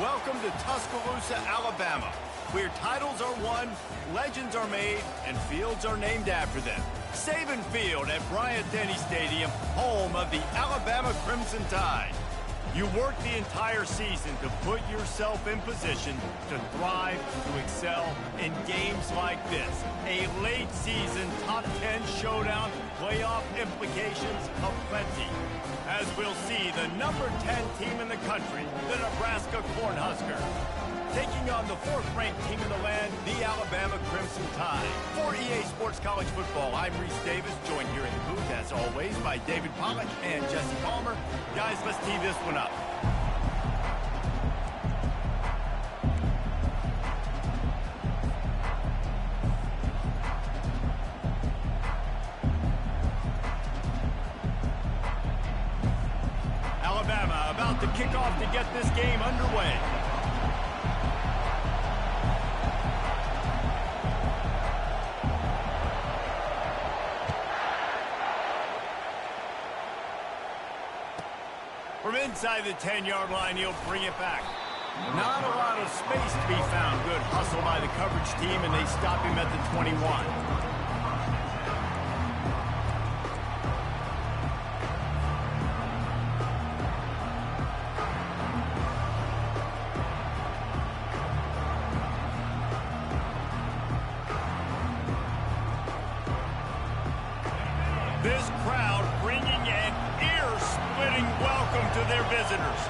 Welcome to Tuscaloosa, Alabama, where titles are won, legends are made, and fields are named after them. Saban Field at Bryant-Denny Stadium, home of the Alabama Crimson Tide. You work the entire season to put yourself in position to thrive, to excel in games like this. A late season top 10 showdown, playoff implications aplenty. As we'll see the number 10 team in the country, the Nebraska Cornhuskers, taking on the 4th-ranked team in the land, the Alabama Crimson Tide. For EA Sports College Football, I'm Reese Davis, joined here in the booth, as always, by David Pollack and Jesse Palmer. Guys, let's tee this one up. Alabama about to kick off to get this game underway. From inside the 10-yard line, he'll bring it back. Not a lot of space to be found. Good hustle by the coverage team, and they stop him at the 21. This crowd bringing an ear-splitting welcome to their visitors.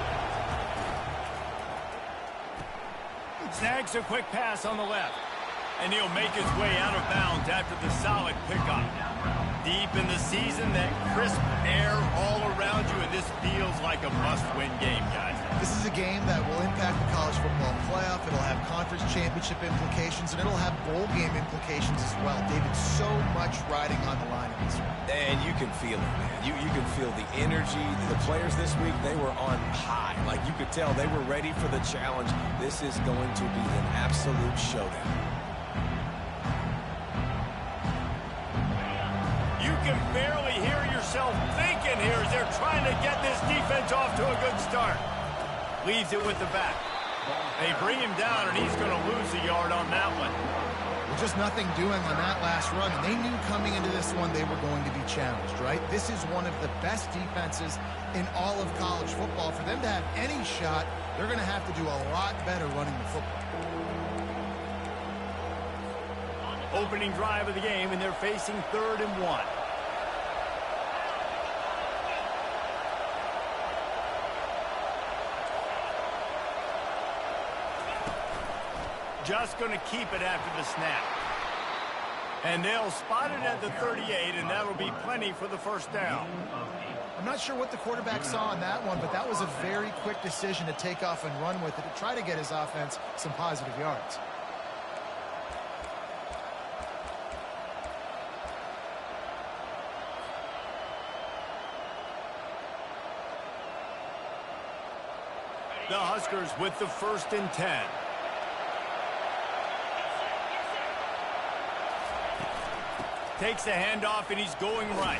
Snags a quick pass on the left, and he'll make his way out of bounds after the solid pickup. Deep in the season, that crisp air all around you, and this feels like a must-win game, guys. This is a game that will impact the college football playoff. It'll have conference championship implications, and it'll have bowl game implications as well. David, so much riding on the line in this one. And you can feel it, man. You can feel the energy. The players this week, they were on high. Like, you could tell they were ready for the challenge. This is going to be an absolute showdown. You can barely hear yourself thinking here as they're trying to get this defense off to a good start. Leaves it with the back. They bring him down, and he's going to lose a yard on that one. Well, just nothing doing on that last run, and they knew coming into this one they were going to be challenged, right? This is one of the best defenses in all of college football. For them to have any shot, they're going to have to do a lot better running the football. Opening drive of the game, and they're facing 3rd and 1. Just going to keep it after the snap. And they'll spot it at the 38, and that'll be plenty for the first down. I'm not sure what the quarterback saw on that one, but that was a very quick decision to take off and run with it to try to get his offense some positive yards. The Huskers with the 1st and 10. Takes the handoff, and he's going right.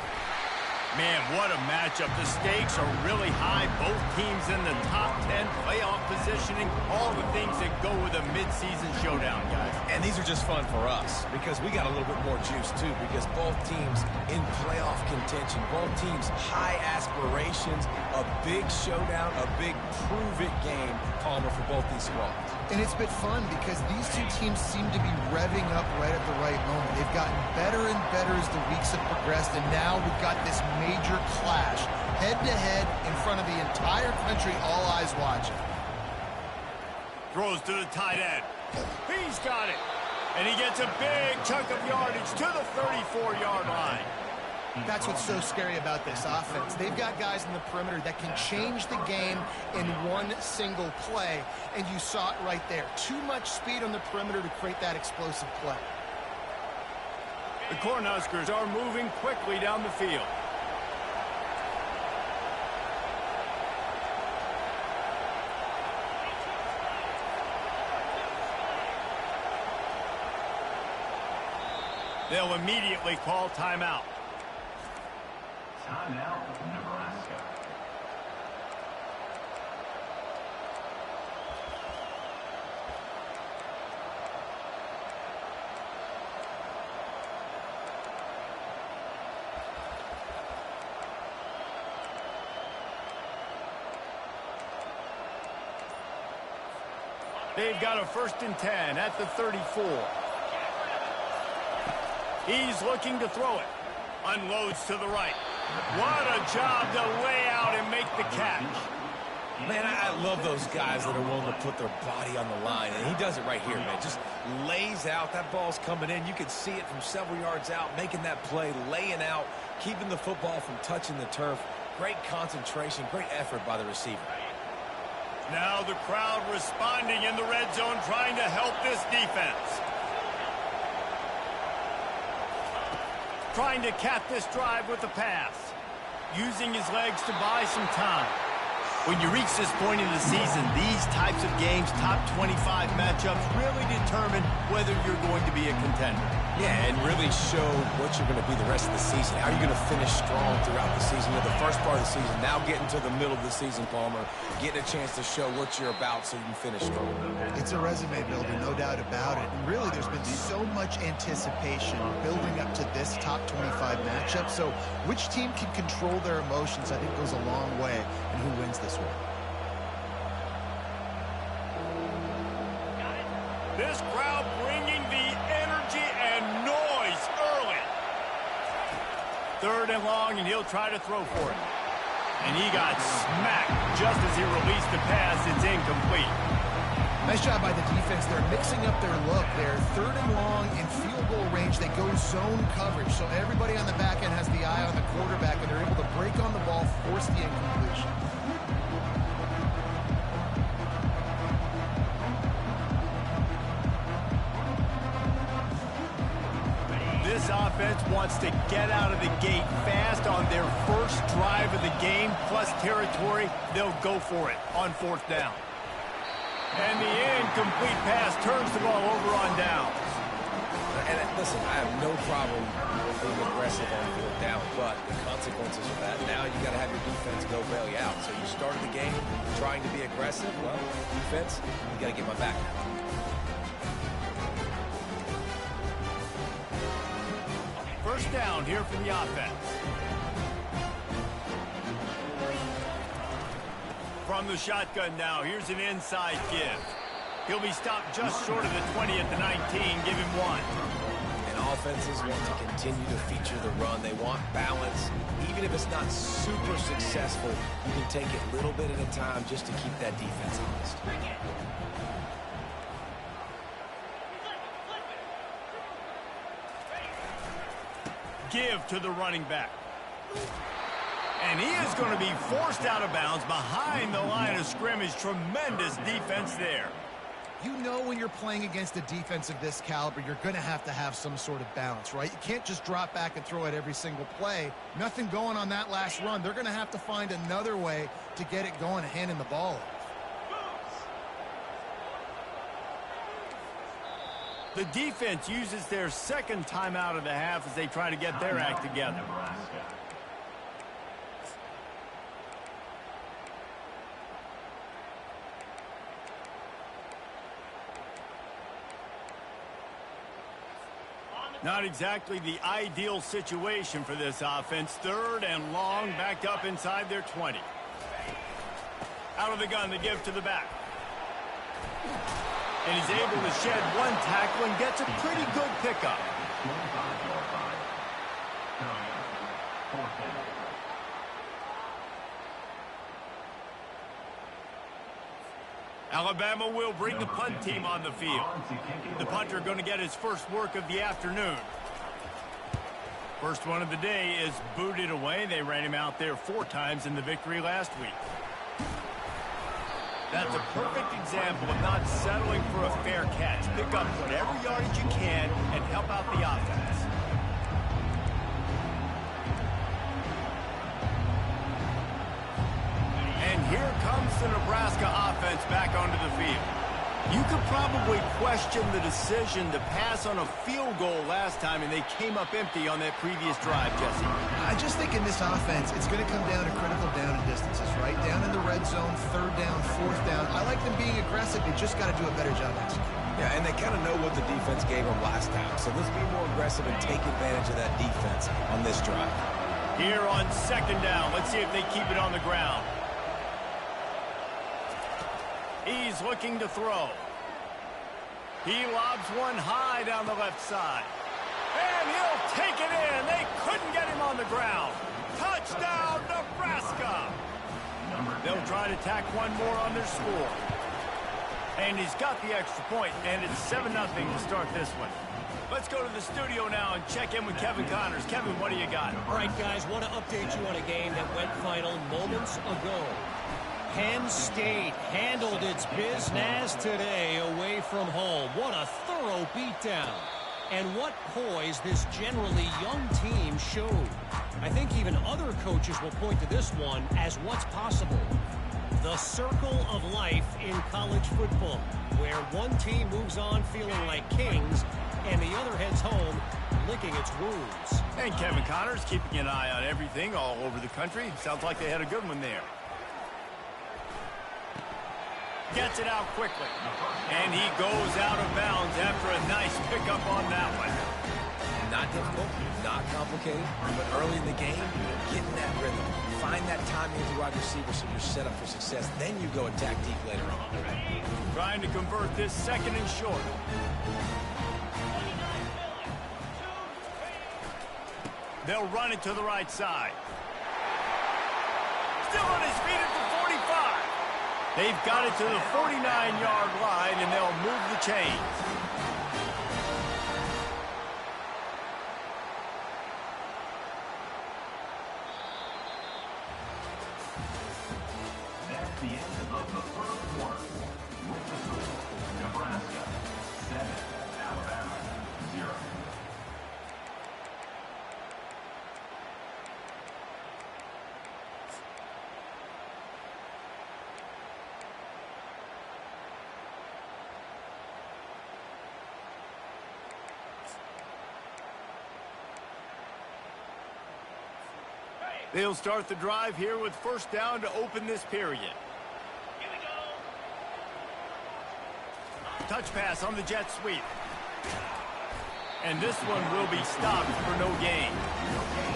Man, what a matchup. The stakes are really high. Both teams in the top 10, playoff positioning, all the things that go with a midseason showdown, guys. And these are just fun for us because we got a little bit more juice, too, because both teams in playoff contention, both teams high aspirations, a big showdown, a big prove-it game, Palmer, for both these squads. And it's been fun because these two teams seem to be revving up right at the right moment. They've gotten better and better as the weeks have progressed, and now we've got this major clash, head-to-head, in front of the entire country, all eyes watching. Throws to the tight end. He's got it. And he gets a big chunk of yardage to the 34-yard line. That's what's so scary about this offense. They've got guys in the perimeter that can change the game in one single play, and you saw it right there. Too much speed on the perimeter to create that explosive play. The Cornhuskers are moving quickly down the field. They'll immediately call timeout. Timeout, Nebraska. They've got a 1st and 10 at the 34. He's looking to throw it. Unloads to the right. What a job to lay out and make the catch. Man, I love those guys that are willing to put their body on the line, and he does it right here, man. Just lays out. That ball's coming in. You can see it from several yards out, making that play, laying out, keeping the football from touching the turf. Great concentration, great effort by the receiver. Now the crowd responding in the red zone, trying to help this defense. Trying to cap this drive with a pass. Using his legs to buy some time. When you reach this point in the season, these types of games, top 25 matchups, really determine whether you're going to be a contender. Yeah, and really show what you're going to be the rest of the season. How are you going to finish strong throughout the season? You know, the first part of the season, now getting to the middle of the season, Palmer, getting a chance to show what you're about so you can finish strong. It's a resume builder, no doubt about it. And really, there's been so much anticipation building up to this top 25 matchup. So which team can control their emotions, I think, goes a long way in who wins this one. This crowd bringing the energy and noise early. 3rd and long, and he'll try to throw for it. And he got smacked just as he released the pass. It's incomplete. Nice job by the defense. They're mixing up their look. They're 3rd and long in field goal range. They go zone coverage. So everybody on the back end has the eye on the quarterback, and they're able to break on the ball, force the incompletion. This offense wants to get out of the gate fast on their first drive of the game, plus territory. They'll go for it on 4th down. And the incomplete pass turns the ball over on downs. And listen, I have no problem being aggressive on 4th down, but the consequences of that, now you got to have your defense go bail you out. So you started the game trying to be aggressive. Well, defense, you got to get my back now. First down here for the offense. From the shotgun now, here's an inside give. He'll be stopped just short of the 20 at the 19. Give him 1. And offenses want to continue to feature the run. They want balance. Even if it's not super successful, you can take it a little bit at a time just to keep that defense honest. Give to the running back. And he is going to be forced out of bounds behind the line of scrimmage. Tremendous defense there. You know when you're playing against a defense of this caliber, you're going to have some sort of balance, right? You can't just drop back and throw it every single play. Nothing going on that last run. They're going to have to find another way to get it going, handing the ball off. The defense uses their 2nd timeout of the half as they try to get their act together. Not exactly the ideal situation for this offense. 3rd and long, backed up inside their 20. Out of the gun, the give to the back. And he's able to shed 1 tackle and gets a pretty good pickup. Alabama will bring the punt team on the field. The punter going to get his first work of the afternoon. First one of the day is booted away. They ran him out there 4 times in the victory last week. That's a perfect example of not settling for a fair catch. Pick up whatever yardage you can and help out the offense. And here comes the Nebraska offense back onto the field. You could probably question the decision to pass on a field goal last time, and they came up empty on that previous drive, Jesse. I just think in this offense, it's going to come down to critical down and distances, right? Down in the red zone, 3rd down, 4th down. I like them being aggressive. They just got to do a better job executing. Yeah, and they kind of know what the defense gave them last time. So let's be more aggressive and take advantage of that defense on this drive. Here on 2nd down, let's see if they keep it on the ground. He's looking to throw. He lobs one high down the left side. And he'll take it in. They couldn't get him on the ground. Touchdown, Nebraska. They'll try to tack one more on their score. And he's got the extra point, and it's 7-0 to start this one. Let's go to the studio now and check in with Kevin Connors. Kevin, what do you got? All right, guys, want to update you on a game that went final moments ago. Penn State handled its business today away from home. What a thorough beatdown. And what poise this generally young team showed. I think even other coaches will point to this one as what's possible. The circle of life in college football, where one team moves on feeling like kings and the other heads home licking its wounds. And Kevin Connors keeping an eye on everything all over the country. Sounds like they had a good one there. Gets it out quickly. And he goes out of bounds after a nice pickup on that one. Not difficult, not complicated, but early in the game, get in that rhythm. Find that timing with the wide receiver so you're set up for success. Then you go attack deep later on. Trying to convert this second and short. They'll run it to the right side. Still on his feet at the 45. They've got it to the 49-yard line, and they'll move the chains. That's the end of the first quarter. With the score, Nebraska 7, Alabama 0. They'll start the drive here with first down to open this period. Here we go. Touch pass on the jet sweep. And this one will be stopped for no gain.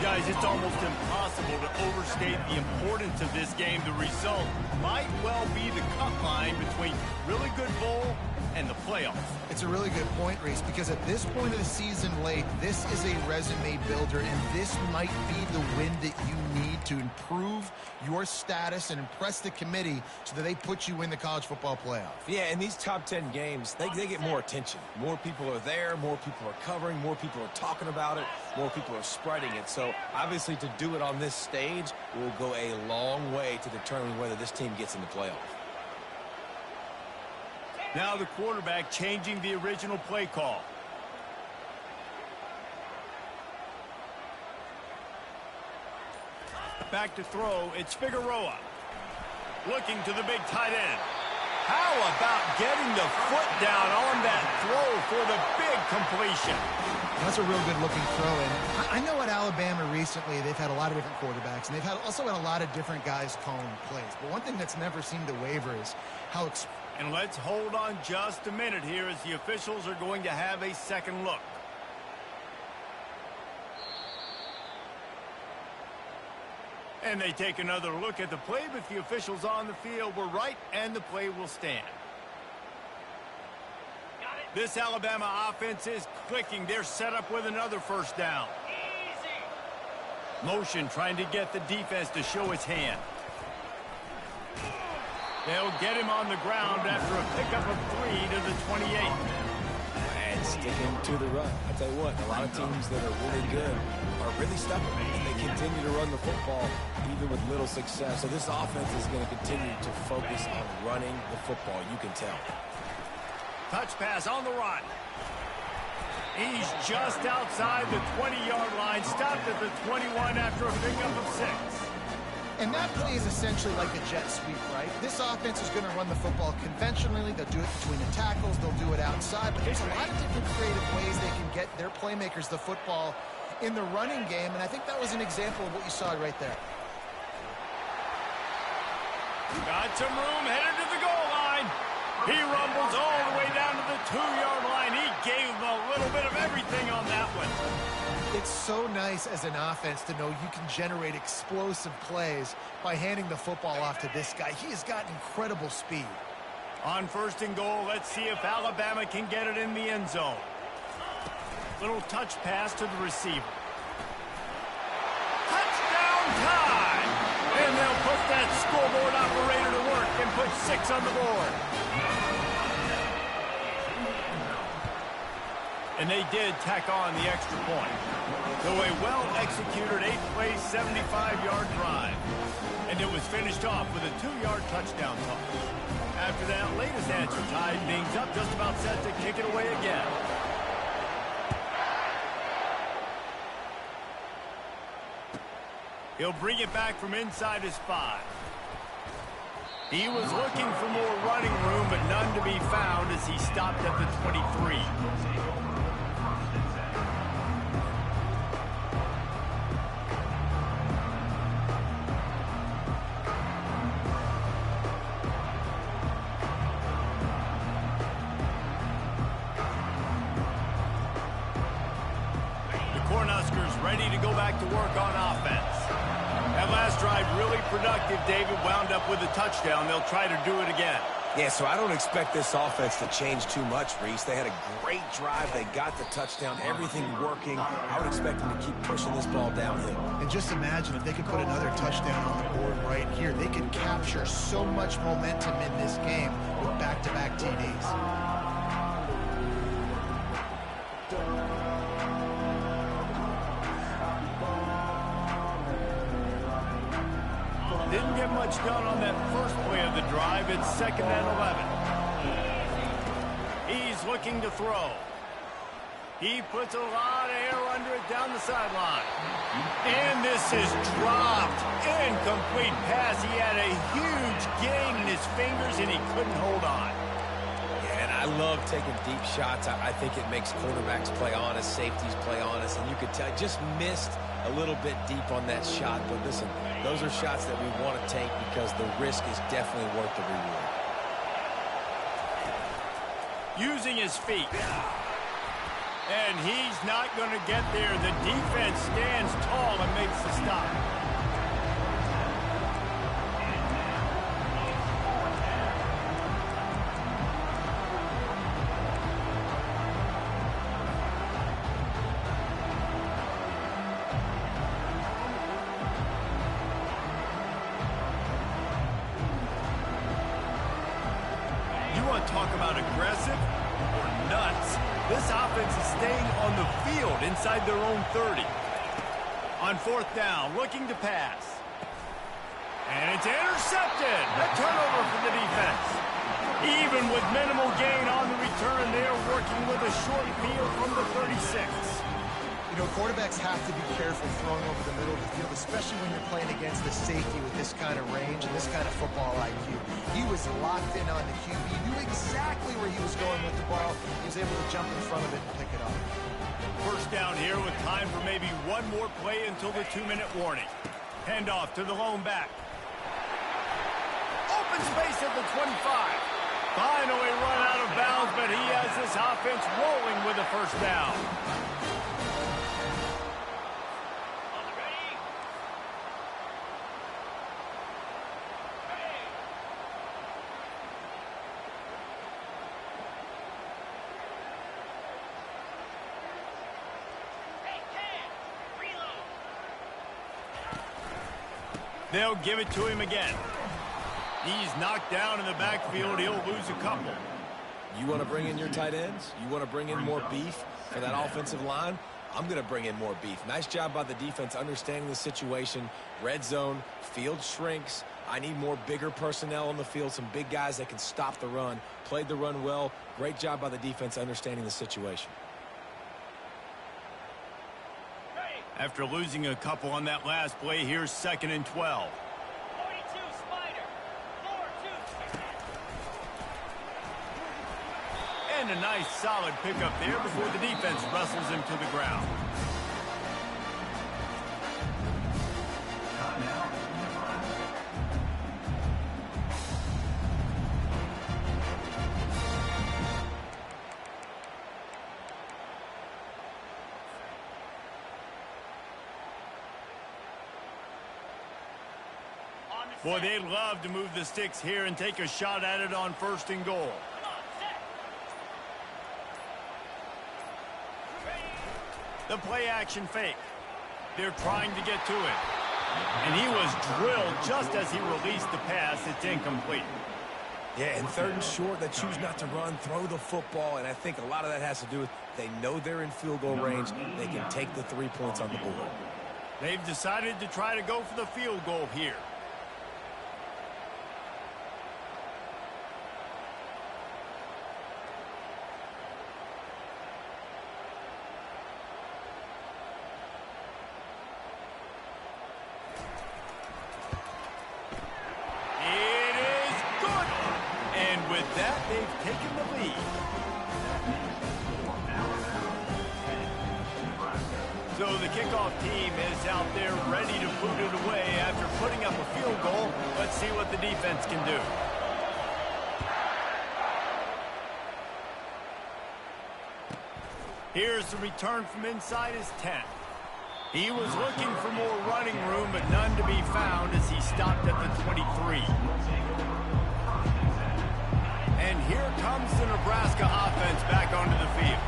Guys, it's almost impossible to overstate the importance of this game. The result might well be the cut line between really good bowl and the playoffs. It's a really good point, Reese, because at this point of the season late, this is a resume builder, and this might be the win that you need to improve your status and impress the committee so that they put you in the college football playoff. Yeah, in these top 10 games, they get more attention. More people are there, more people are covering, more people are talking about it, more people are spreading it. So, obviously, to do it on this stage will go a long way to determining whether this team gets in the playoff. Now the quarterback changing the original play call. Back to throw, it's Figueroa. Looking to the big tight end. How about getting the foot down on that throw for the big completion? That's a real good-looking throw. And I know at Alabama recently they've had a lot of different quarterbacks, and they've also had a lot of different guys calling plays. But one thing that's never seemed to waver is how And let's hold on just a minute here as the officials are going to have a second look. And they take another look at the play, but the officials on the field were right, and the play will stand. This Alabama offense is clicking. They're set up with another first down. Motion trying to get the defense to show its hand. They'll get him on the ground after a pickup of 3 to the 28. And sticking to the run. I tell you what, a lot of teams that are really good are really stubborn, and they continue to run the football even with little success. So this offense is going to continue to focus on running the football. You can tell. Touch pass on the run. He's just outside the 20-yard line, stopped at the 21 after a pickup of 6. And that play is essentially like the jet sweep, right? This offense is going to run the football conventionally. They'll do it between the tackles. They'll do it outside. But there's a lot of different creative ways they can get their playmakers the football in the running game. And I think that was an example of what you saw right there. Got some room, headed to the goal line. He rumbles all the way down to the 2-yard line. He gave them a little bit of everything on that one. It's so nice as an offense to know you can generate explosive plays by handing the football off to this guy. He has got incredible speed. On 1st and goal, let's see if Alabama can get it in the end zone. Little touch pass to the receiver. Touchdown time! And they'll put that scoreboard operator to work and put 6 on the board. And they did tack on the extra point. So a well-executed 8-play, 75-yard drive. And it was finished off with a 2-yard touchdown toss. After that latest answer tied things up, just about set to kick it away again. He'll bring it back from inside his 5. He was looking for more running room, but none to be found as he stopped at the 23. Cornhuskers ready to go back to work on offense. That last drive really productive. David wound up with a touchdown. They'll try to do it again. Yeah, so I don't expect this offense to change too much, Reese. They had a great drive. They got the touchdown, everything working. I would expect them to keep pushing this ball downhill. And just imagine if they could put another touchdown on the board right here. They could capture so much momentum in this game with back-to-back TDs. Didn't get much done on that first play of the drive. It's 2nd and 11. He's looking to throw. He puts a lot of air under it down the sideline. And this is dropped. Incomplete pass. He had a huge gain in his fingers, and he couldn't hold on. Yeah, and I love taking deep shots. I think it makes quarterbacks play honest, safeties play honest, and you could tell just missed a little bit deep on that shot. But listen, those are shots that we want to take because the risk is definitely worth the reward. Using his feet. And he's not going to get there. The defense stands tall and makes the stop. Talk about aggressive or nuts. This offense is staying on the field inside their own 30. On 4th down, looking to pass. And it's intercepted. A turnover for the defense. Even with minimal gain on the return, they're working with a short field from the 36. You know, quarterbacks have to be careful throwing over the middle of the field, especially when you're playing against the safety with this kind of range and this kind of football IQ. He was locked in on the QB, knew exactly where he was going with the ball. He was able to jump in front of it and pick it up. 1st down here with time for maybe one more play until the 2-minute warning. Handoff to the lone back. Open space at the 25. Finally run out of bounds, but he has this offense rolling with a 1st down. They'll give it to him again. He's knocked down in the backfield. He'll lose a couple. You want to bring in your tight ends? You want to bring in more beef for that offensive line? I'm going to bring in more beef. Nice job by the defense understanding the situation. Red zone, field shrinks. I need more bigger personnel on the field, some big guys that can stop the run. Played the run well. Great job by the defense understanding the situation. After losing a couple on that last play, here's 2nd and 12. 42, Spider. 4-2. And a nice solid pickup there before the defense wrestles him to the ground. Boy, they'd love to move the sticks here and take a shot at it on 1st and goal. The play action fake. They're trying to get to it. And he was drilled just as he released the pass. It's incomplete. Yeah, and 3rd and short, they choose not to run, throw the football, and I think a lot of that has to do with they know they're in field goal range. They can take the 3 points on the board. They've decided to try to go for the field goal here. They've taken the lead. So the kickoff team is out there ready to put it away after putting up a field goal. Let's see what the defense can do. Here's the return from inside his 10. He was looking for more running room, but none to be found as he stopped at the 23. And here comes the Nebraska offense back onto the field.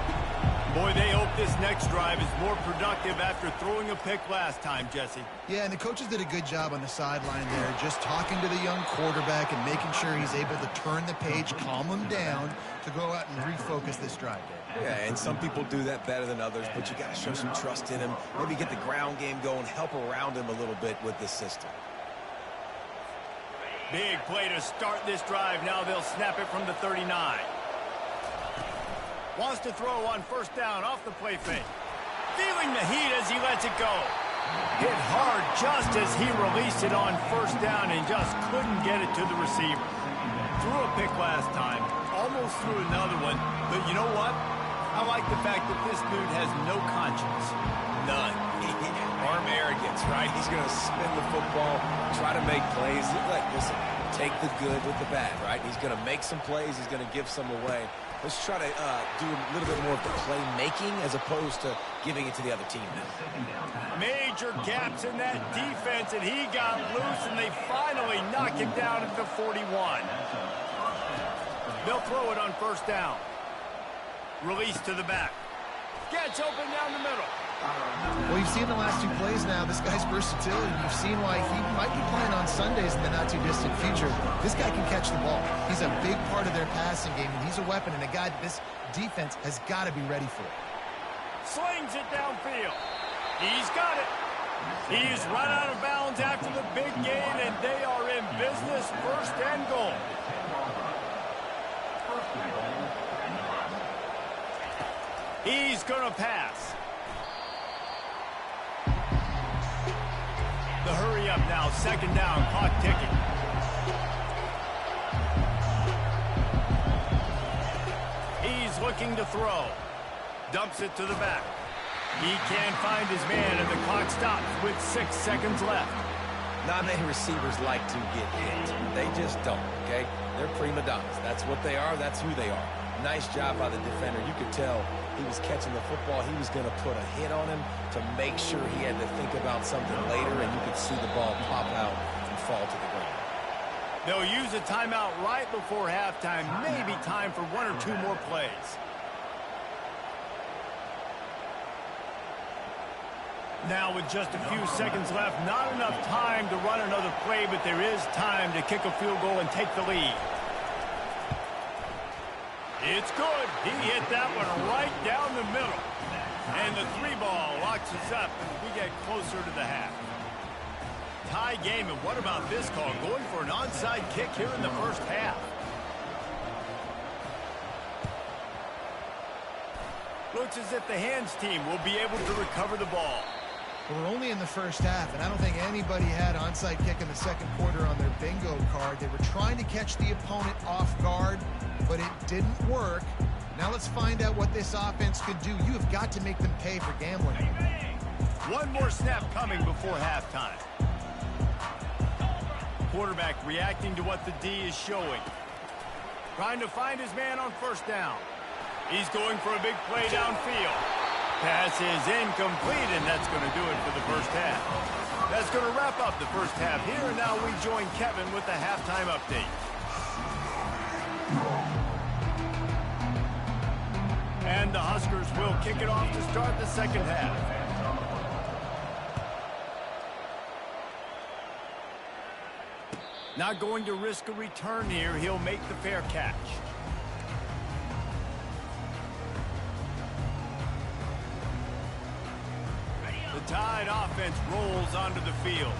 Boy, they hope this next drive is more productive after throwing a pick last time, Jesse. Yeah, and the coaches did a good job on the sideline there, just talking to the young quarterback and making sure he's able to turn the page, calm him down to go out and refocus this drive, Dave. Yeah, and some people do that better than others, but you got to show some trust in him, maybe get the ground game going, help around him a little bit with this system. Big play to start this drive. Now they'll snap it from the 39. Wants to throw on 1st down off the play fake. Feeling the heat as he lets it go. Hit hard just as he released it on 1st down and just couldn't get it to the receiver. Threw a pick last time. Almost threw another one. But you know what? I like the fact that this dude has no conscience. None. Arm arrogance, right? He's going to spin the football, try to make plays. Like, listen, take the good with the bad, right? He's going to make some plays. He's going to give some away. Let's try to do a little bit more of the playmaking as opposed to giving it to the other team now. Major gaps in that defense, and he got loose, and they finally knock him down at the 41. They'll throw it on 1st down. Release to the back. Gets open down the middle. Well, you've seen the last 2 plays now. This guy's versatility. You've seen why he might be playing on Sundays in the not-too-distant future. This guy can catch the ball. He's a big part of their passing game, and he's a weapon and a guy that this defense has got to be ready for. Slings it downfield. He's got it. He's run out of bounds after the big gain, and they are in business. 1st and goal. He's going to pass. The hurry up now, 2nd down, clock ticking. He's looking to throw. Dumps it to the back. He can't find his man, and the clock stops with 6 seconds left. Not many receivers like to get hit. They just don't, okay? They're prima donnas. That's what they are. That's who they are. Nice job by the defender. You could tell he was catching the football. He was going to put a hit on him to make sure he had to think about something later, and you could see the ball pop out and fall to the ground. They'll use a timeout right before halftime. Maybe time for 1 or 2 more plays. Now with just a few seconds left, not enough time to run another play, but there is time to kick a field goal and take the lead. It's good. He hit that one right down the middle. And the 3-ball locks us up as we get closer to the half. Tie game, and what about this call? Going for an onside kick here in the 1st half. Looks as if the hands team will be able to recover the ball. Well, we're only in the 1st half, and I don't think anybody had onside kick in the 2nd quarter on their bingo card. They were trying to catch the opponent off guard, but it didn't work. Now let's find out what this offense could do. You have got to make them pay for gambling. One more snap coming before halftime. Quarterback reacting to what the D is showing. Trying to find his man on 1st down. He's going for a big play downfield. Pass is incomplete, and that's going to do it for the first half. That's going to wrap up the first half here, and now we join Kevin with the halftime update. And the Huskers will kick it off to start the second half. Not going to risk a return here. He'll make the fair catch. The Tide offense rolls onto the field.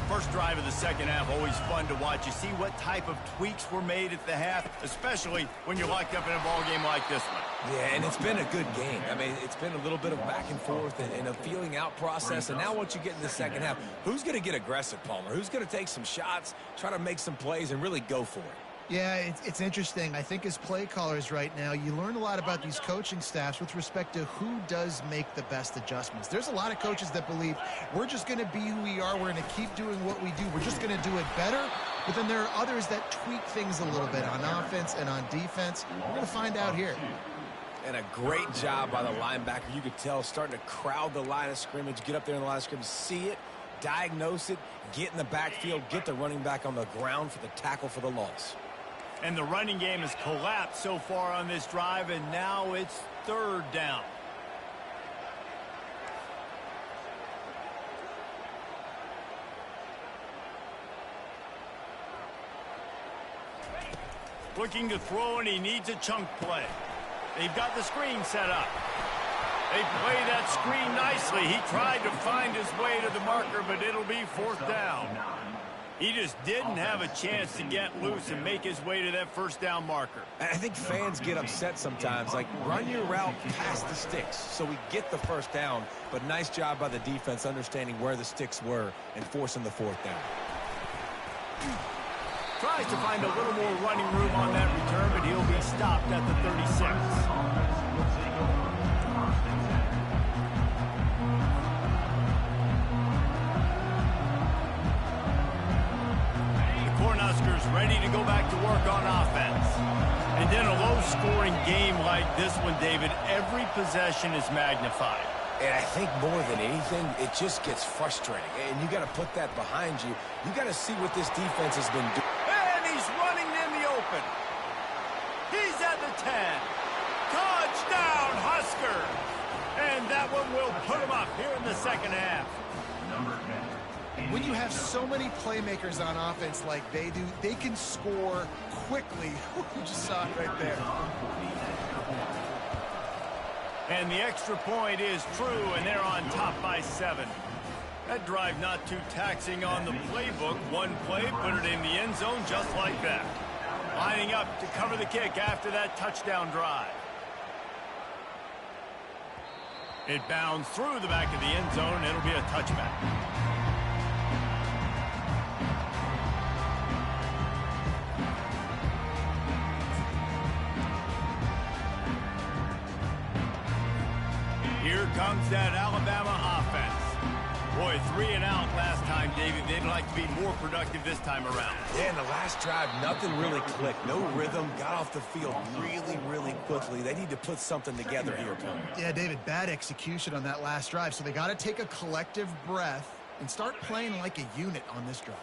First drive of the second half, always fun to watch. You see what type of tweaks were made at the half, especially when you're locked up in a ball game like this one. Yeah, and it's been a good game. I mean, it's been a little bit of back and forth and a feeling out process. And now once you get in the second half, who's going to get aggressive, Palmer? Who's going to take some shots, try to make some plays, and really go for it? Yeah, it's interesting. I think as play callers right now, you learn a lot about these coaching staffs with respect to who does make the best adjustments. There's a lot of coaches that believe we're just going to be who we are. We're going to keep doing what we do. We're just going to do it better. But then there are others that tweak things a little bit on offense and on defense. We're going to find out here. And a great job by the linebacker. You could tell starting to crowd the line of scrimmage, get up there in the line of scrimmage, see it, diagnose it, get in the backfield, get the running back on the ground for the tackle for the loss. And the running game has collapsed so far on this drive, and now it's third down. Looking to throw, and he needs a chunk play. They've got the screen set up. They play that screen nicely. He tried to find his way to the marker, but it'll be fourth down. He just didn't have a chance to get loose and make his way to that first down marker. I think fans get upset sometimes, like run your route past the sticks so we get the first down, but nice job by the defense understanding where the sticks were and forcing the fourth down. Tries to find a little more running room on that return, but he'll be stopped at the 36. Cornhuskers ready to go back to work on offense. And in a low-scoring game like this one, David, every possession is magnified. And I think more than anything, it just gets frustrating. And you got to put that behind you. You got to see what this defense has been doing. And he's running in the open. He's at the 10. Touchdown, Husker! And that one will put him up here in the second half. Number 10. When you have so many playmakers on offense like they do, they can score quickly. You just saw it right there. And the extra point is true, and they're on top by 7. That drive not too taxing on the playbook. One play, put it in the end zone just like that. Lining up to cover the kick after that touchdown drive. It bounds through the back of the end zone, and it'll be a touchback. Here comes that Alabama offense. Boy, 3 and out last time, David. They'd like to be more productive this time around. Yeah, in the last drive, nothing really clicked. No rhythm, got off the field really quickly. They need to put something together here, Palmer. Yeah, David, bad execution on that last drive. So they got to take a collective breath and start playing like a unit on this drive.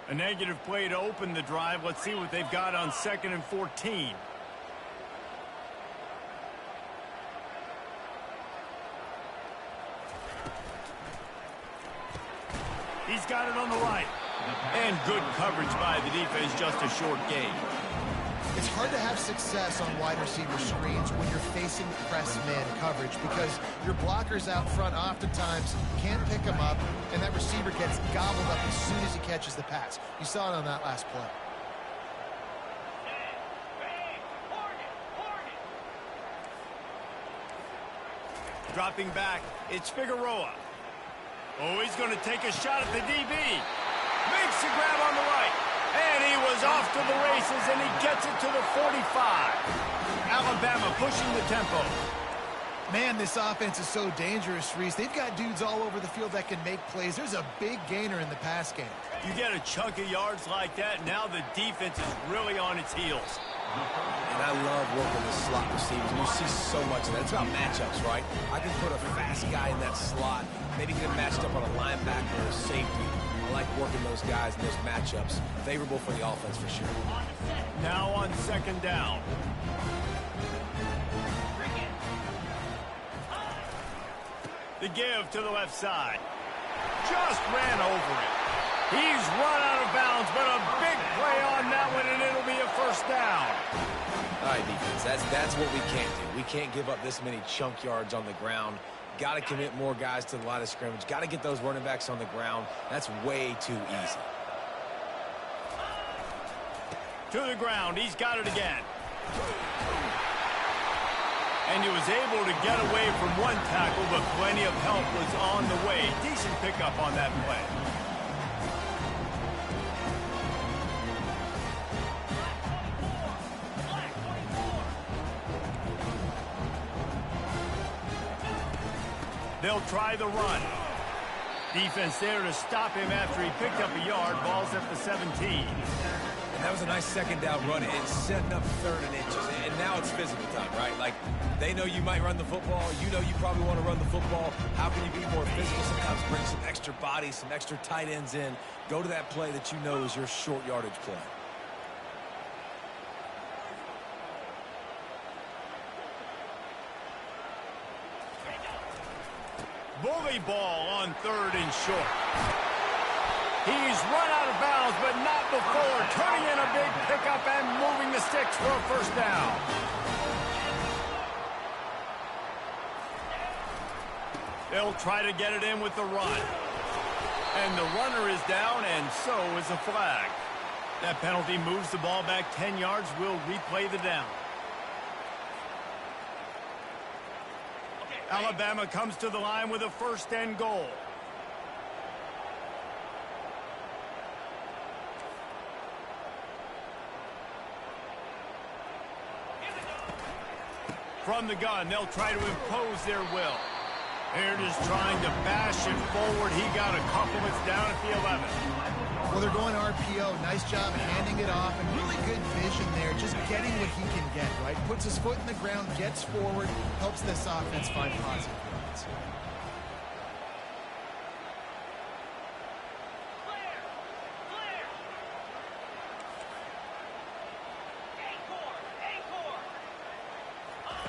A negative play to open the drive. Let's see what they've got on 2nd and 14. He's got it on the right. And good coverage by the defense, just a short gain. It's hard to have success on wide receiver screens when you're facing press man coverage because your blockers out front oftentimes can't pick them up, and that receiver gets gobbled up as soon as he catches the pass. You saw it on that last play. Dropping back, it's Figueroa. Oh, he's going to take a shot at the DB. Makes the grab on the right. And he was off to the races, and he gets it to the 45. Alabama pushing the tempo. Man, this offense is so dangerous, Reese. They've got dudes all over the field that can make plays. There's a big gainer in the pass game. You get a chunk of yards like that, now the defense is really on its heels. And I love working the slot receivers. You see so much of that. It's about matchups, right? I can put a fast guy in that slot, maybe get him matched up on a linebacker or a safety. I like working those guys in those matchups. Favorable for the offense for sure. Now on second down. The give to the left side. Just ran over it. He's run out of bounds, but a big play on that one, and it'll be a first down. All right, defense, that's what we can't do. We can't give up this many chunk yards on the ground. Got to commit more guys to the line of scrimmage. Got to get those running backs on the ground. That's way too easy. To the ground. He's got it again. And he was able to get away from one tackle, but plenty of help was on the way. Decent pickup on that play. They'll try the run. Defense there to stop him after he picked up a yard. Ball's at the 17. And that was a nice second down run. It's setting up 3rd and inches. And now it's physical time, right? Like, they know you might run the football. You know you probably want to run the football. How can you be more physical? Sometimes bring some extra bodies, some extra tight ends in. Go to that play that you know is your short yardage play. Bully ball on 3rd and short. He's run out of bounds, but not before turning in a big pickup and moving the sticks for a first down. They'll try to get it in with the run. And the runner is down, and so is a flag. That penalty moves the ball back 10 yards. We'll replay the down. Alabama comes to the line with a 1st and goal. From the gun, they'll try to impose their will. They're just trying to bash it forward. He got a compliments down at the 11. Well, they're going RPO. Nice job handing it off, and really good vision there, just getting what he can get, right? Puts his foot in the ground, gets forward, helps this offense find positive points.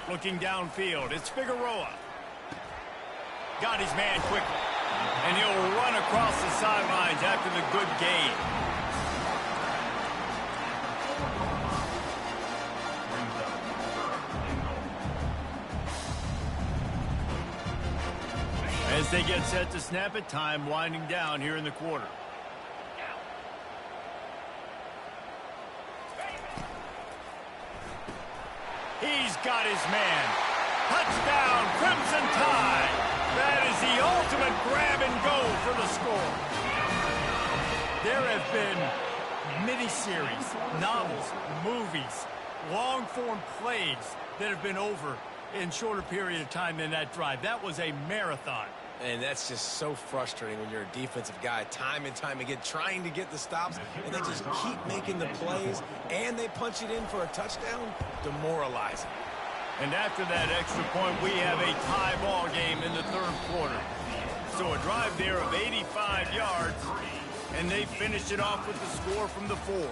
Looking downfield, it's Figueroa. Got his man quickly. And he'll run across the sidelines after the good gain. As they get set to snap it, time winding down here in the quarter. He's got his man. Touchdown, Crimson Tide. That is the ultimate grab and go for the score. There have been miniseries, novels, movies, long-form plays that have been over in shorter period of time than that drive. That was a marathon. And that's just so frustrating when you're a defensive guy, time and time again, trying to get the stops, and they just keep making the plays, and they punch it in for a touchdown. Demoralizing. And after that extra point, we have a tie ball game in the 3rd quarter. So a drive there of 85 yards, and they finished it off with the score from the 4.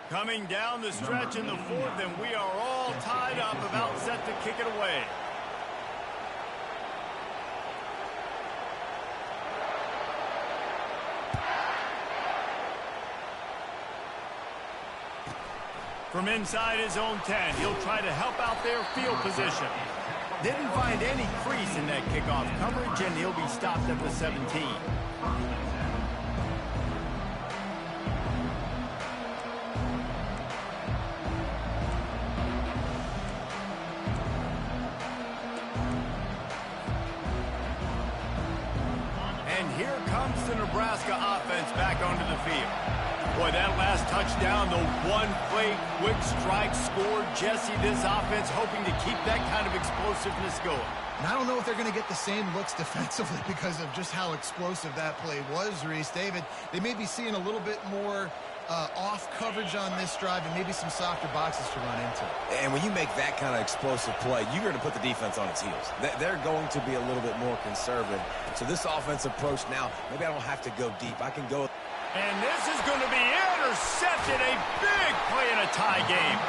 Coming down the stretch in the 4th, and we are all tied up, about set to kick it away. From inside his own 10, he'll try to help out their field position. Didn't find any crease in that kickoff coverage, and he'll be stopped at the 17. And here comes the Nebraska offense back onto the field. Boy, that last touchdown, the one-play quick strike scored. Jesse, this offense hoping to keep that kind of explosiveness going. And I don't know if they're going to get the same looks defensively because of just how explosive that play was, Reese. David, they may be seeing a little bit more off coverage on this drive and maybe some softer boxes to run into. And when you make that kind of explosive play, you're going to put the defense on its heels. They're going to be a little bit more conservative. So this offense approach now, maybe I don't have to go deep. I can go. And this is going to be intercepted. A big play in a tie game.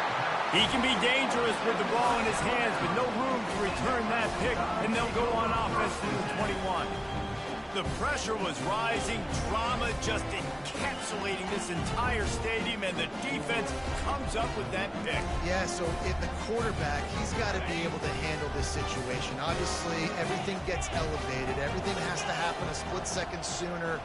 He can be dangerous with the ball in his hands, but no room to return that pick, and they'll go on offense to the 21. The pressure was rising, drama just encapsulating this entire stadium, and the defense comes up with that pick. Yeah, so the quarterback, he's got to be able to handle this situation. Obviously, everything gets elevated. Everything has to happen a split second sooner.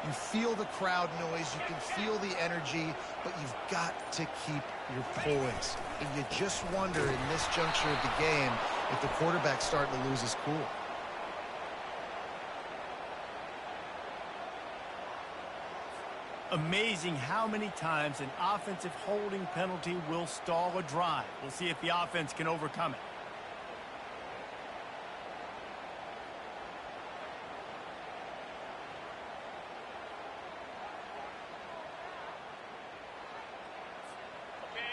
You feel the crowd noise, you can feel the energy, but you've got to keep your poise. And you just wonder in this juncture of the game if the quarterback's starting to lose his cool. Amazing how many times an offensive holding penalty will stall a drive. We'll see if the offense can overcome it.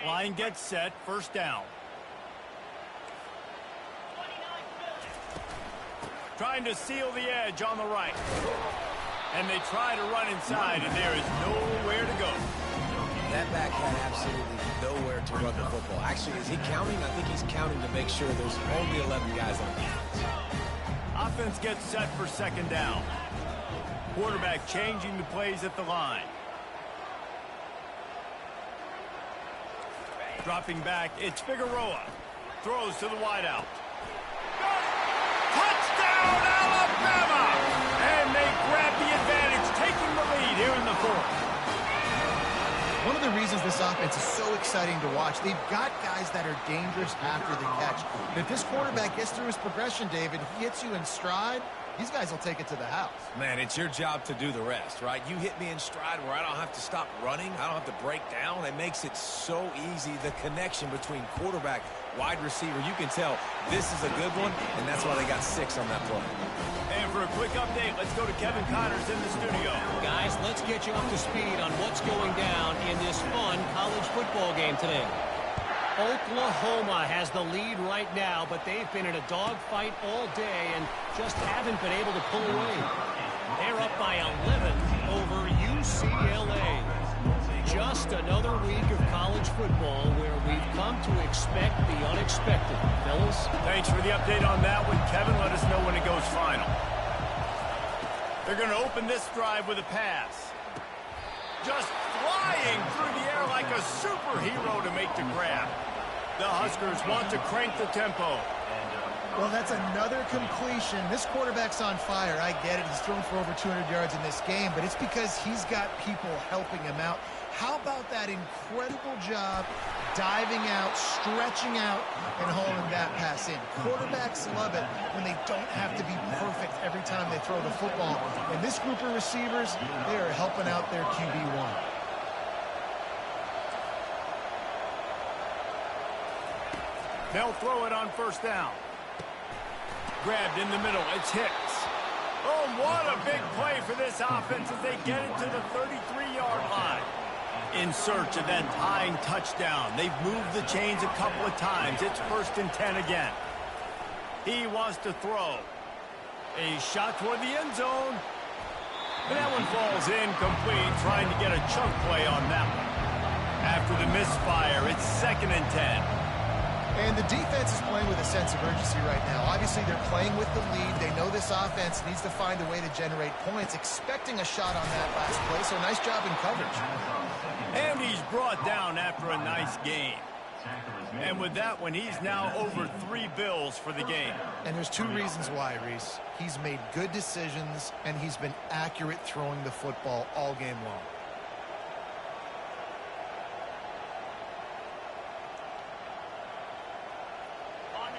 Line gets set, first down. Trying to seal the edge on the right. And they try to run inside, and there is nowhere to go. That back had absolutely nowhere to run the football. Actually, is he counting? I think he's counting to make sure there's only 11 guys on defense. Offense gets set for second down. Quarterback changing the plays at the line. Dropping back, it's Figueroa. Throws to the wideout. Touchdown, Alabama! And they grab the advantage, taking the lead here in the fourth. One of the reasons this offense is so exciting to watch, they've got guys that are dangerous after the catch. And if this quarterback gets through his progression, David, he hits you in stride, these guys will take it to the house. Man, it's your job to do the rest, right? You hit me in stride where I don't have to stop running. I don't have to break down. It makes it so easy. The connection between quarterback, wide receiver, you can tell this is a good one, and that's why they got 6 on that play. And for a quick update, let's go to Kevin Connors in the studio. Guys, let's get you up to speed on what's going down in this fun college football game today. Oklahoma has the lead right now, but they've been in a dogfight all day and just haven't been able to pull away. They're up by 11 over UCLA. Just another week of college football where we've come to expect the unexpected. Fellas? Thanks for the update on that one, Kevin. Let us know when it goes final. They're going to open this drive with a pass. Just flying through the air like a superhero to make the grab. The Huskers want to crank the tempo. Well, that's another completion. This quarterback's on fire. I get it. He's thrown for over 200 yards in this game, but it's because he's got people helping him out. How about that incredible job diving out, stretching out, and hauling that pass in? Quarterbacks love it when they don't have to be perfect every time they throw the football. And this group of receivers, they are helping out their QB1. They'll throw it on first down. Grabbed in the middle. It's Hicks. Oh, what a big play for this offense as they get it to the 33-yard line. In search of that tying touchdown. They've moved the chains a couple of times. It's 1st and 10 again. He wants to throw. A shot toward the end zone. And that one falls incomplete, trying to get a chunk play on that one. After the misfire, it's 2nd and 10. And the defense is playing with a sense of urgency right now. Obviously, they're playing with the lead. They know this offense needs to find a way to generate points, expecting a shot on that last play, so nice job in coverage. And he's brought down after a nice game. And with that one, he's now over 3 bills for the game. And there's 2 reasons why, Reese. He's made good decisions, and he's been accurate throwing the football all game long.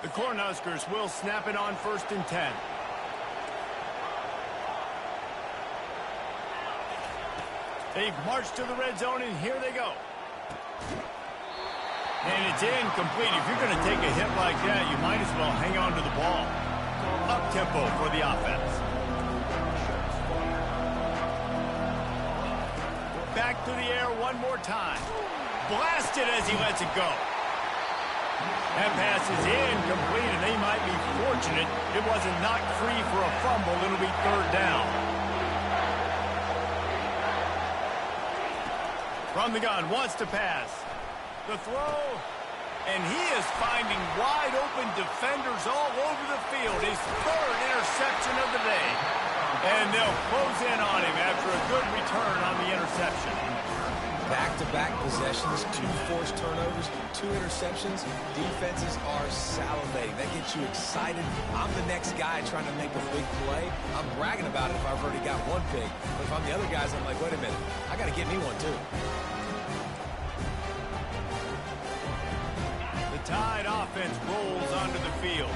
The Cornhuskers will snap it on 1st and 10. They've marched to the red zone, and here they go. And it's incomplete. If you're going to take a hit like that, you might as well hang on to the ball. Up-tempo for the offense. back to the air one more time. Blasted as he lets it go. That pass is incomplete, and they might be fortunate it wasn't knocked free for a fumble. It'll be third down. From the gun, wants to pass. The throw, and he is finding wide-open defenders all over the field. His third interception of the day. And they'll close in on him after a good return on the interception. Back-to-back possessions, 2 forced turnovers, 2 interceptions. Defenses are salivating. That gets you excited. I'm the next guy trying to make a big play. I'm bragging about it if I've already got one big. But if I'm the other guys, I'm like, wait a minute. I got to get me one, too. The Tide offense rolls onto the field.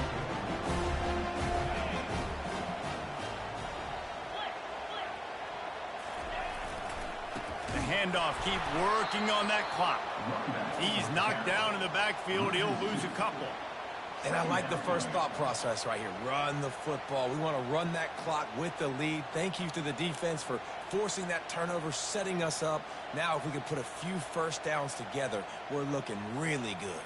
Handoff, keep working on that clock. He's knocked down in the backfield. He'll lose a couple. And I like the first thought process right here. Run the football. We want to run that clock with the lead. Thank you to the defense for forcing that turnover, setting us up. Now if we can put a few first downs together, we're looking really good.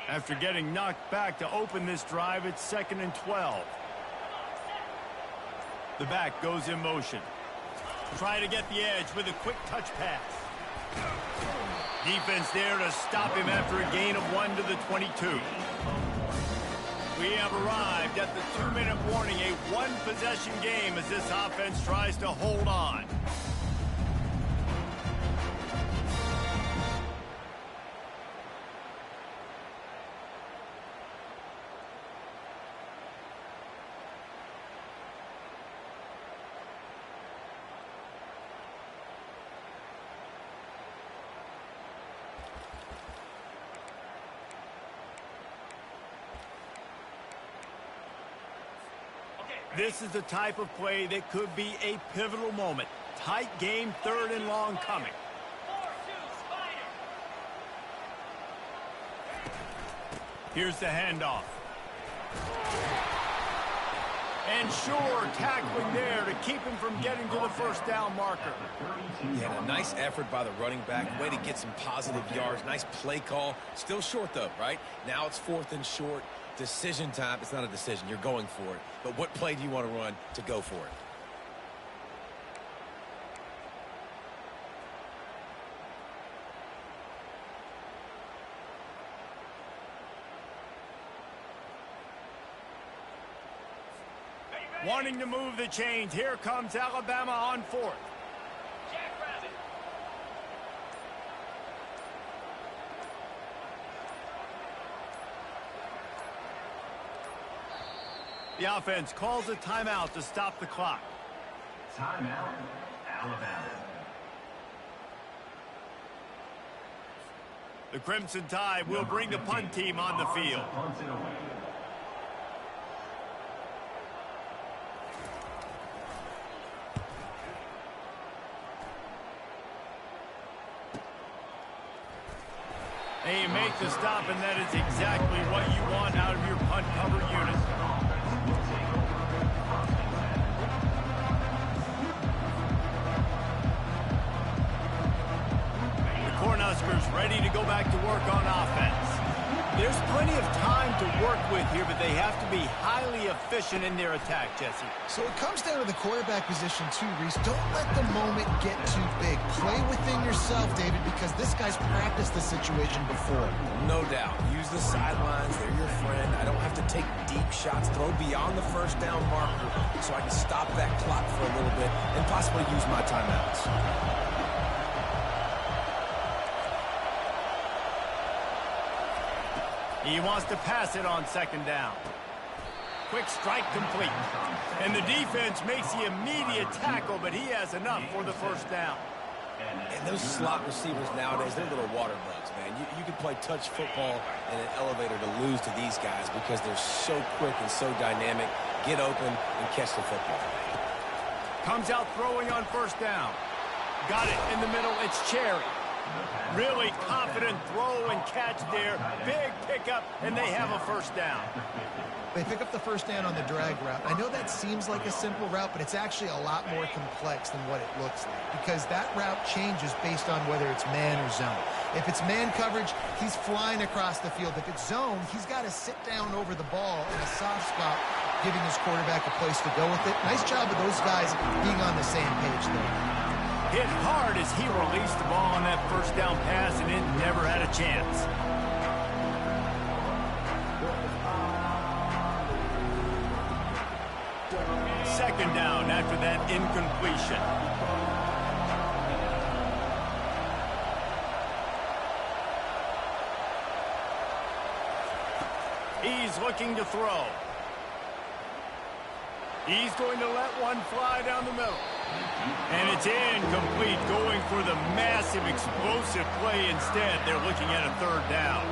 After getting knocked back to open this drive, it's 2nd and 12. The back goes in motion. Trying to get the edge with a quick touch pass. Defense there to stop him after a gain of 1 to the 22. We have arrived at the 2-minute warning, a one-possession game as this offense tries to hold on. This is the type of play that could be a pivotal moment. Tight game, 3rd and long coming. Here's the handoff. And sure, tackling there to keep him from getting to the first down marker. Yeah, a nice effort by the running back. Way to get some positive yards. Nice play call. Still short, though, right? Now it's 4th and short. Decision time. It's not a decision. You're going for it. But what play do you want to run to go for it? Wanting to move the chains. Here comes Alabama on 4th. The offense calls a timeout to stop the clock. Timeout, Alabama. The Crimson Tide will bring the punt team on the field. And you make the stop, and that is exactly what you want out of your punt cover unit. The Cornhuskers ready to go back to work on offense. There's plenty of time to work with here, but they have to be highly efficient in their attack, Jesse. So it comes down to the quarterback position too, Reese. Don't let the moment get too big. Play within yourself, David, because this guy's practiced the situation before. No doubt. Use the sidelines. They're your friend. I don't have to take deep shots. Throw beyond the first down marker so I can stop that clock for a little bit and possibly use my timeouts. He wants to pass it on 2nd down. Quick strike complete. And the defense makes the immediate tackle, but he has enough for the first down. And those slot receivers nowadays, they're little water bugs, man. You can play touch football in an elevator to lose to these guys because they're so quick and so dynamic. Get open and catch the football. Comes out throwing on 1st down. Got it in the middle. It's Cherry. Really confident throw and catch there. Big pickup, and they have a first down. They pick up the first down on the drag route. I know that seems like a simple route, but it's actually a lot more complex than what it looks like because that route changes based on whether it's man or zone. If it's man coverage, he's flying across the field. If it's zone, he's got to sit down over the ball in a soft spot, giving his quarterback a place to go with it. Nice job of those guys being on the same page there. Hit hard as he released the ball on that first down pass, and it never had a chance. Second down after that incompletion. He's looking to throw. He's going to let one fly down the middle. And it's incomplete, going for the massive explosive play instead. They're looking at a third down.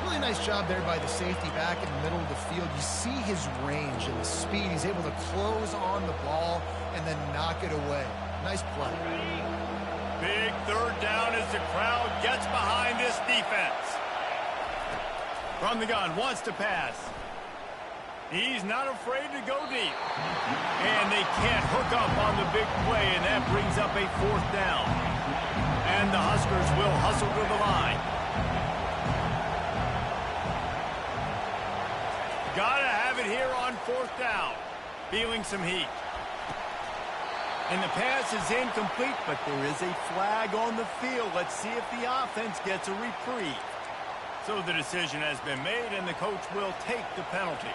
Really nice job there by the safety back in the middle of the field. You see his range and the speed. He's able to close on the ball and then knock it away. Nice play. Big third down as the crowd gets behind this defense. From the gun, wants to pass. He's not afraid to go deep. And they can't hook up on the big play, and that brings up a fourth down. And the Huskers will hustle to the line. Gotta have it here on fourth down. Feeling some heat. And the pass is incomplete, but there is a flag on the field. Let's see if the offense gets a reprieve. So the decision has been made, and the coach will take the penalty.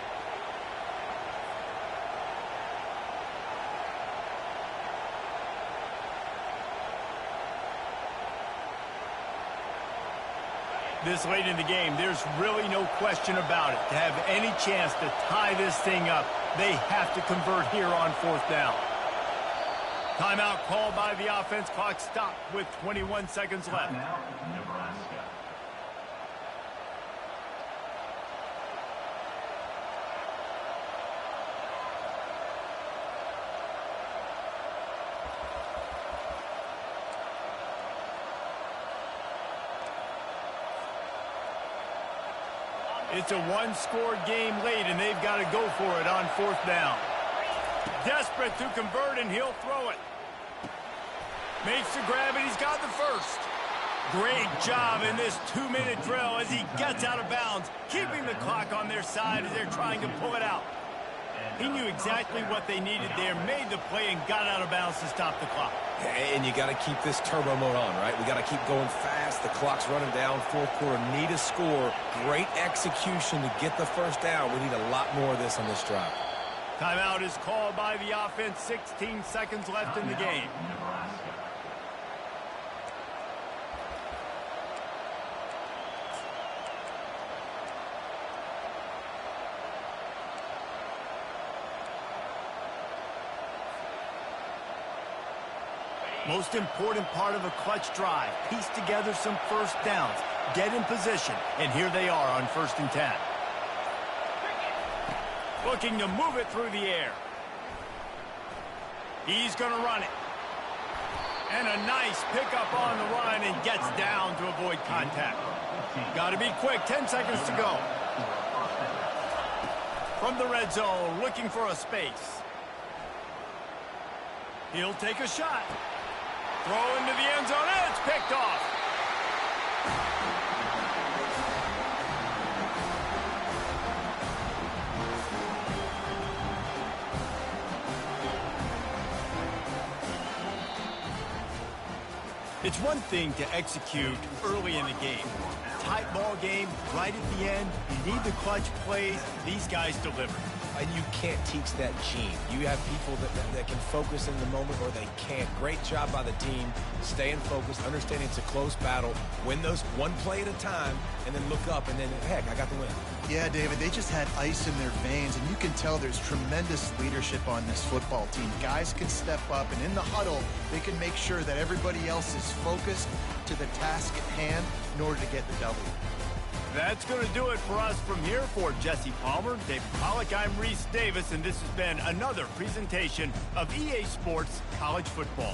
This late in the game, there's really no question about it. To have any chance to tie this thing up, they have to convert here on fourth down. Timeout called by the offense. Clock stopped with 21 seconds left. Now, Nebraska. It's a one-score game late, and they've got to go for it on fourth down. Desperate to convert, and he'll throw it. Makes the grab, and he's got the first. Great job in this 2-minute drill as he gets out of bounds, keeping the clock on their side as they're trying to pull it out. He knew exactly what they needed there, made the play, and got out of bounds to stop the clock. And you got to keep this turbo mode on, right? We got to keep going fast. The clock's running down. Fourth quarter, need a score. Great execution to get the first down. We need a lot more of this on this drive. Timeout is called by the offense. 16 seconds left in the game. Nebraska. Most important part of a clutch drive. Piece together some first downs. Get in position. And here they are on 1st and 10. Looking to move it through the air. He's going to run it. And a nice pickup on the run and gets down to avoid contact. Got to be quick. 10 seconds to go. From the red zone, looking for a space. He'll take a shot. Throw into the end zone, and it's picked off. It's one thing to execute early in the game. Tight ball game, right at the end. You need the clutch plays. These guys deliver. And you can't teach that gene. You have people that can focus in the moment or they can't. Great job by the team, staying focused, understanding it's a close battle, win those one play at a time, and then look up, and then, heck, I got the win. Yeah, David, they just had ice in their veins, and you can tell there's tremendous leadership on this football team. Guys can step up, and in the huddle, they can make sure that everybody else is focused to the task at hand in order to get the W. That's going to do it for us from here. For Jesse Palmer, David Pollack, I'm Reese Davis, and this has been another presentation of EA Sports College Football.